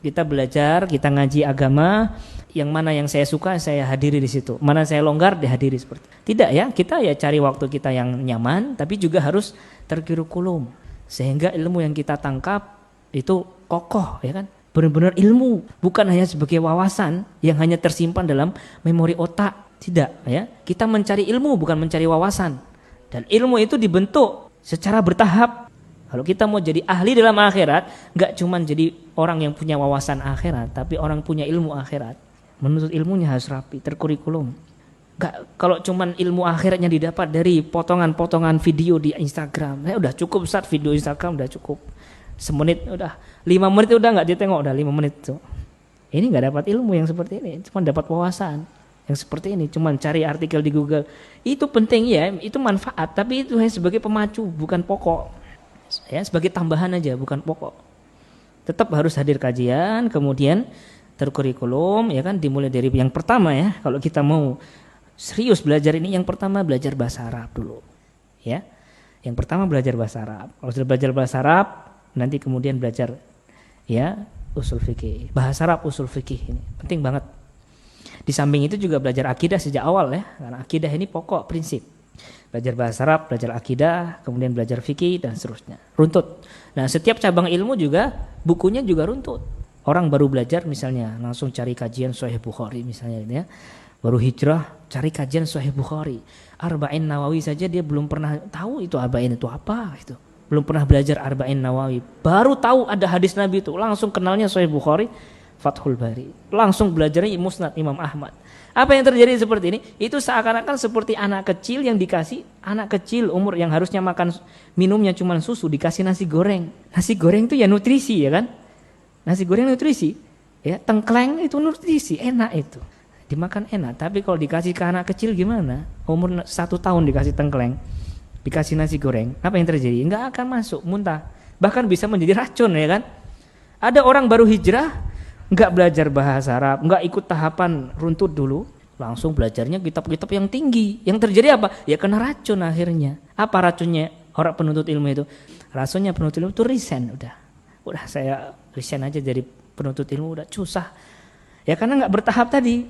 Kita belajar, kita ngaji agama, yang mana yang saya suka saya hadiri di situ, mana saya longgar dihadiri seperti. Tidak ya, kita ya cari waktu kita yang nyaman, tapi juga harus terkurikulum sehingga ilmu yang kita tangkap itu kokoh, ya kan? Benar-benar ilmu, bukan hanya sebagai wawasan yang hanya tersimpan dalam memori otak. Tidak, ya. Kita mencari ilmu bukan mencari wawasan. Dan ilmu itu dibentuk secara bertahap. Kalau kita mau jadi ahli dalam akhirat, nggak cuma jadi orang yang punya wawasan akhirat, tapi orang punya ilmu akhirat. Menuntut ilmunya harus rapi, terkurikulum. Nggak, kalau cuma ilmu akhiratnya didapat dari potongan-potongan video di Instagram, udah cukup Ustaz, video Instagram udah cukup. Semenit udah, 5 menit udah nggak ditengok, udah 5 menit tuh. Ini nggak dapat ilmu yang seperti ini, cuma dapat wawasan yang seperti ini, cuma cari artikel di Google. Itu penting ya, itu manfaat, tapi itu hanya sebagai pemacu, bukan pokok. Ya, sebagai tambahan aja, bukan pokok. Tetap harus hadir kajian, kemudian terkurikulum, ya kan, dimulai dari yang pertama ya. Kalau kita mau serius belajar ini, yang pertama belajar bahasa Arab dulu, ya. Yang pertama belajar bahasa Arab. Kalau sudah belajar bahasa Arab, nanti kemudian belajar ya usul fikih. Bahasa Arab, usul fikih ini penting banget. Di samping itu juga belajar akidah sejak awal ya, karena akidah ini pokok prinsip. Belajar bahasa Arab, belajar akidah, kemudian belajar fikih dan seterusnya. Runtut. Nah, setiap cabang ilmu juga bukunya juga runtut. Orang baru belajar misalnya langsung cari kajian Sahih Bukhari misalnya gitu ya. Baru hijrah cari kajian Sahih Bukhari. Arba'in Nawawi saja dia belum pernah tahu itu Arba'in itu apa gitu. Belum pernah belajar Arba'in Nawawi. Baru tahu ada hadis Nabi itu, langsung kenalnya Sahih Bukhari, Fathul Bari. Langsung belajarnya Musnad Imam Ahmad. Apa yang terjadi seperti ini? Itu seakan-akan seperti anak kecil yang dikasih, anak kecil umur yang harusnya makan minumnya cuma susu, dikasih nasi goreng. Nasi goreng itu ya nutrisi ya kan? Nasi goreng nutrisi. Ya, tengkleng itu nutrisi, enak itu. Dimakan enak, tapi kalau dikasih ke anak kecil gimana? Umur 1 tahun dikasih tengkleng, dikasih nasi goreng, apa yang terjadi? Enggak akan masuk, muntah. Bahkan bisa menjadi racun ya kan? Ada orang baru hijrah, enggak belajar bahasa Arab, enggak ikut tahapan runtut dulu, langsung belajarnya kitab-kitab yang tinggi. Yang terjadi apa? Ya kena racun akhirnya. Apa racunnya orang penuntut ilmu itu? Racunnya penuntut ilmu itu resign udah saya resign aja dari penuntut ilmu, udah susah. Ya karena enggak bertahap tadi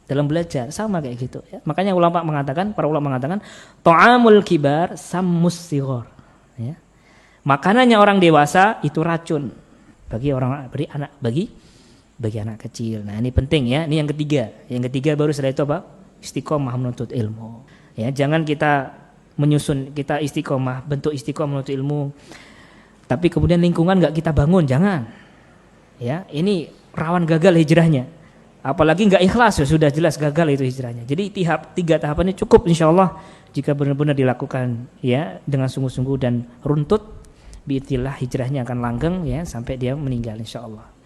dalam belajar, sama kayak gitu ya. Makanya para ulama mengatakan ta'amul kibar sammus sighar, ya. Makanannya orang dewasa itu racun bagi anak kecil. Nah, ini penting ya. Ini yang ketiga. Yang ketiga baru setelah itu apa? Istiqomah menuntut ilmu. Ya, jangan kita kita istiqomah, bentuk istiqomah menuntut ilmu. Tapi kemudian lingkungan enggak kita bangun, jangan. Ya, ini rawan gagal hijrahnya. Apalagi enggak ikhlas, ya sudah jelas gagal itu hijrahnya. Jadi 3 tahapan ini cukup insyaallah jika benar-benar dilakukan ya dengan sungguh-sungguh dan runtut, biidznillah hijrahnya akan langgeng ya sampai dia meninggal insyaallah.